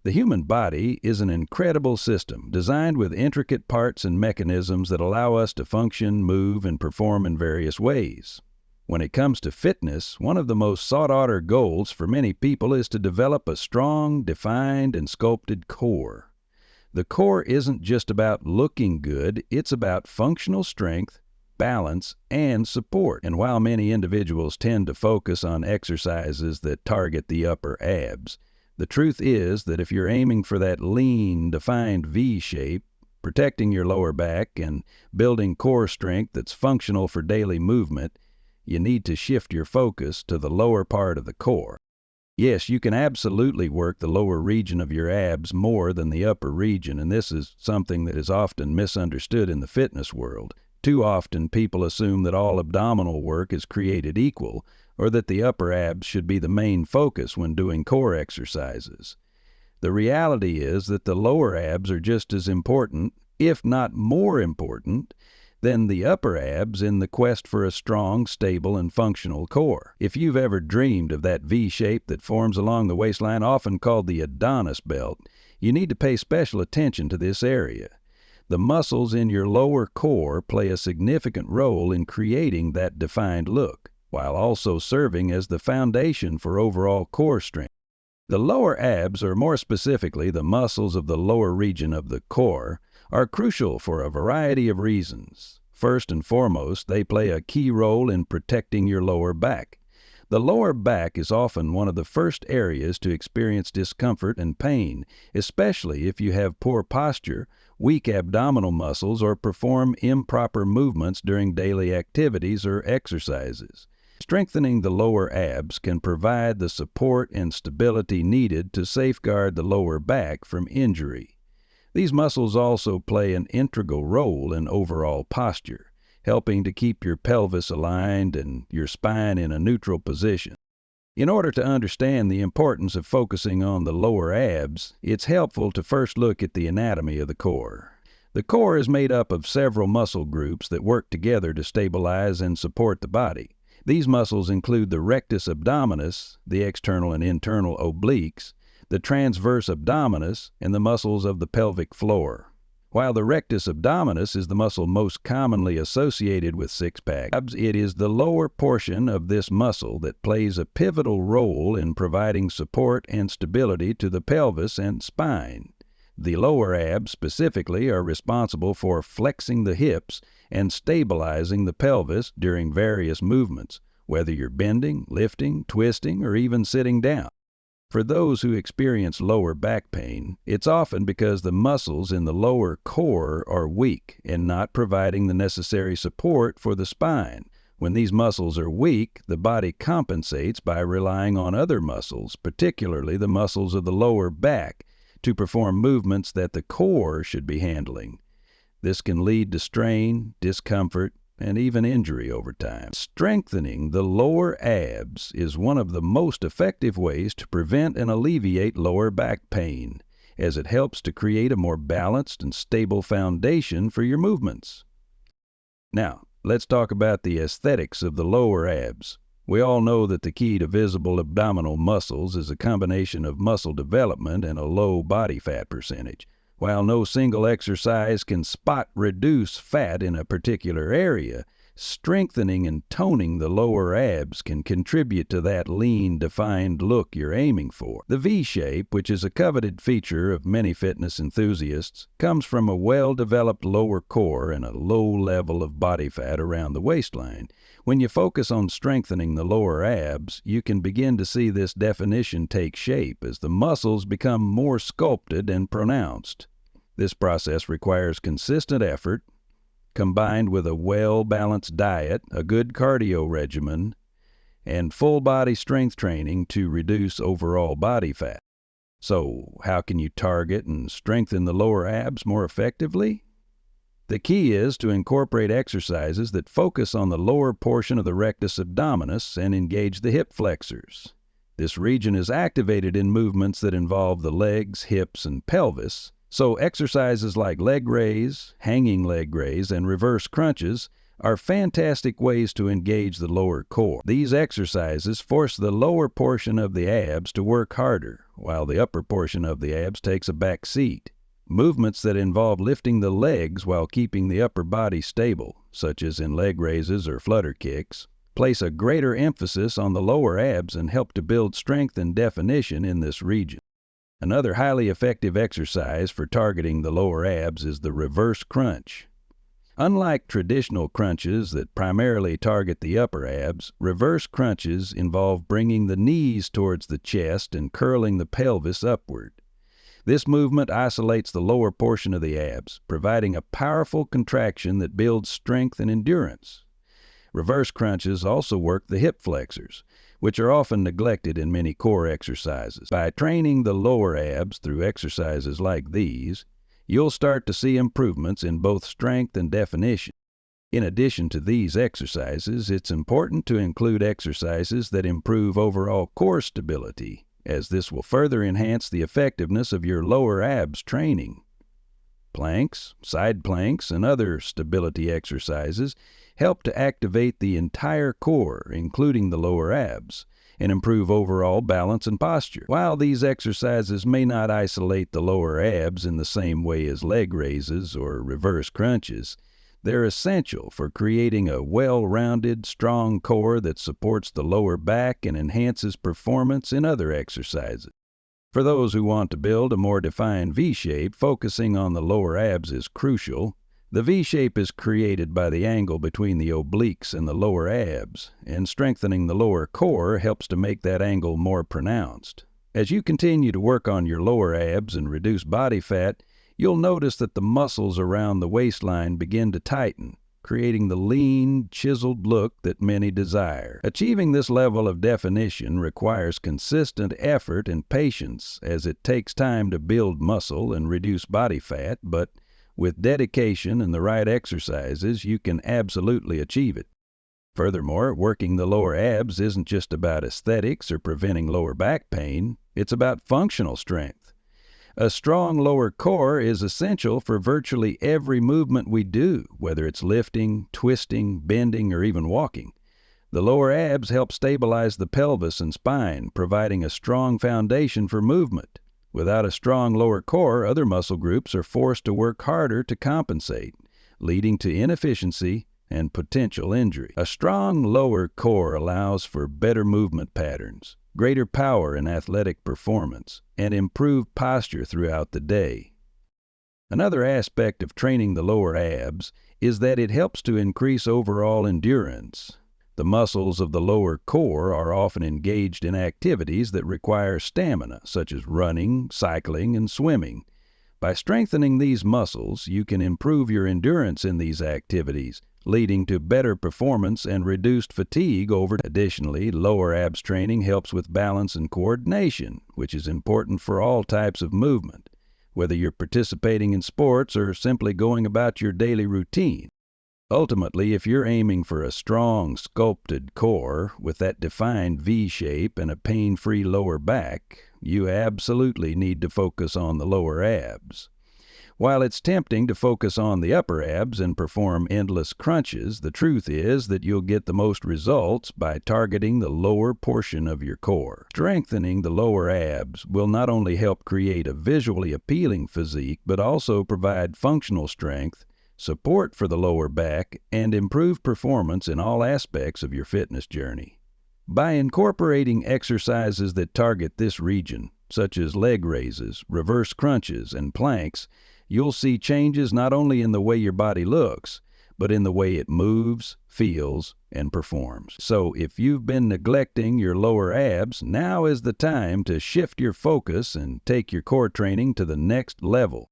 The human body is an incredible system designed with intricate parts and mechanisms that allow us to function, move, and perform in various ways. When it comes to fitness, one of the most sought-after goals for many people is to develop a strong, defined, and sculpted core. The core isn't just about looking good, it's about functional strength, balance, and support. And while many individuals tend to focus on exercises that target the upper abs, the truth is that if you're aiming for that lean, defined V shape, protecting your lower back and building core strength that's functional for daily movement, you need to shift your focus to the lower part of the core. Yes, you can absolutely work the lower region of your abs more than the upper region, and this is something that is often misunderstood in the fitness world. Too often people assume that all abdominal work is created equal, or that the upper abs should be the main focus when doing core exercises. The reality is that the lower abs are just as important, if not more important, than the upper abs in the quest for a strong, stable, and functional core. If you've ever dreamed of that V shape that forms along the waistline, often called the Adonis belt, you need to pay special attention to this area. The muscles in your lower core play a significant role in creating that defined look, while also serving as the foundation for overall core strength. The lower abs, or more specifically the muscles of the lower region of the core, are crucial for a variety of reasons. First and foremost, they play a key role in protecting your lower back. The lower back is often one of the first areas to experience discomfort and pain, especially if you have poor posture, weak abdominal muscles, or perform improper movements during daily activities or exercises. Strengthening the lower abs can provide the support and stability needed to safeguard the lower back from injury. These muscles also play an integral role in overall posture, helping to keep your pelvis aligned and your spine in a neutral position. In order to understand the importance of focusing on the lower abs, it's helpful to first look at the anatomy of the core. The core is made up of several muscle groups that work together to stabilize and support the body. These muscles include the rectus abdominis, the external and internal obliques, the transverse abdominis, and the muscles of the pelvic floor. While the rectus abdominis is the muscle most commonly associated with six-pack abs, it is the lower portion of this muscle that plays a pivotal role in providing support and stability to the pelvis and spine. The lower abs specifically are responsible for flexing the hips and stabilizing the pelvis during various movements, whether you're bending, lifting, twisting, or even sitting down. For those who experience lower back pain, it's often because the muscles in the lower core are weak and not providing the necessary support for the spine. When these muscles are weak, the body compensates by relying on other muscles, particularly the muscles of the lower back, to perform movements that the core should be handling. This can lead to strain, discomfort, and even injury over time. Strengthening the lower abs is one of the most effective ways to prevent and alleviate lower back pain, as it helps to create a more balanced and stable foundation for your movements. Now, let's talk about the aesthetics of the lower abs. We all know that the key to visible abdominal muscles is a combination of muscle development and a low body fat percentage. While no single exercise can reduce fat in a particular area, strengthening and toning the lower abs can contribute to that lean, defined look you're aiming for. The V shape, which is a coveted feature of many fitness enthusiasts, comes from a well-developed lower core and a low level of body fat around the waistline. When you focus on strengthening the lower abs, you can begin to see this definition take shape as the muscles become more sculpted and pronounced. This process requires consistent effort, combined with a well-balanced diet, a good cardio regimen, and full-body strength training to reduce overall body fat. So, how can you target and strengthen the lower abs more effectively? The key is to incorporate exercises that focus on the lower portion of the rectus abdominis and engage the hip flexors. This region is activated in movements that involve the legs, hips, and pelvis, so exercises like leg raise, hanging leg raise, and reverse crunches are fantastic ways to engage the lower core. These exercises force the lower portion of the abs to work harder, while the upper portion of the abs takes a back seat. Movements that involve lifting the legs while keeping the upper body stable, such as in leg raises or flutter kicks, place a greater emphasis on the lower abs and help to build strength and definition in this region. Another highly effective exercise for targeting the lower abs is the reverse crunch. Unlike traditional crunches that primarily target the upper abs, reverse crunches involve bringing the knees towards the chest and curling the pelvis upward. This movement isolates the lower portion of the abs, providing a powerful contraction that builds strength and endurance. Reverse crunches also work the hip flexors, which are often neglected in many core exercises. By training the lower abs through exercises like these, you'll start to see improvements in both strength and definition. In addition to these exercises, it's important to include exercises that improve overall core stability, as this will further enhance the effectiveness of your lower abs training. Planks, side planks, and other stability exercises help to activate the entire core, including the lower abs, and improve overall balance and posture. While these exercises may not isolate the lower abs in the same way as leg raises or reverse crunches, they're essential for creating a well-rounded, strong core that supports the lower back and enhances performance in other exercises. For those who want to build a more defined V-shape, focusing on the lower abs is crucial. The V-shape is created by the angle between the obliques and the lower abs, and strengthening the lower core helps to make that angle more pronounced. As you continue to work on your lower abs and reduce body fat, you'll notice that the muscles around the waistline begin to tighten, creating the lean, chiseled look that many desire. Achieving this level of definition requires consistent effort and patience, as it takes time to build muscle and reduce body fat, but with dedication and the right exercises, you can absolutely achieve it. Furthermore, working the lower abs isn't just about aesthetics or preventing lower back pain, it's about functional strength. A strong lower core is essential for virtually every movement we do, whether it's lifting, twisting, bending, or even walking. The lower abs help stabilize the pelvis and spine, providing a strong foundation for movement. Without a strong lower core, other muscle groups are forced to work harder to compensate, leading to inefficiency and potential injury. A strong lower core allows for better movement patterns, greater power in athletic performance, and improved posture throughout the day. Another aspect of training the lower abs is that it helps to increase overall endurance. The muscles of the lower core are often engaged in activities that require stamina, such as running, cycling, and swimming. By strengthening these muscles, you can improve your endurance in these activities, leading to better performance and reduced fatigue over time. Additionally, lower abs training helps with balance and coordination, which is important for all types of movement, whether you're participating in sports or simply going about your daily routine. Ultimately, if you're aiming for a strong, sculpted core with that defined V-shape and a pain-free lower back, you absolutely need to focus on the lower abs. While it's tempting to focus on the upper abs and perform endless crunches, the truth is that you'll get the most results by targeting the lower portion of your core. Strengthening the lower abs will not only help create a visually appealing physique, but also provide functional strength, support for the lower back, and improve performance in all aspects of your fitness journey. By incorporating exercises that target this region, such as leg raises, reverse crunches, and planks, you'll see changes not only in the way your body looks, but in the way it moves, feels, and performs. So if you've been neglecting your lower abs, now is the time to shift your focus and take your core training to the next level.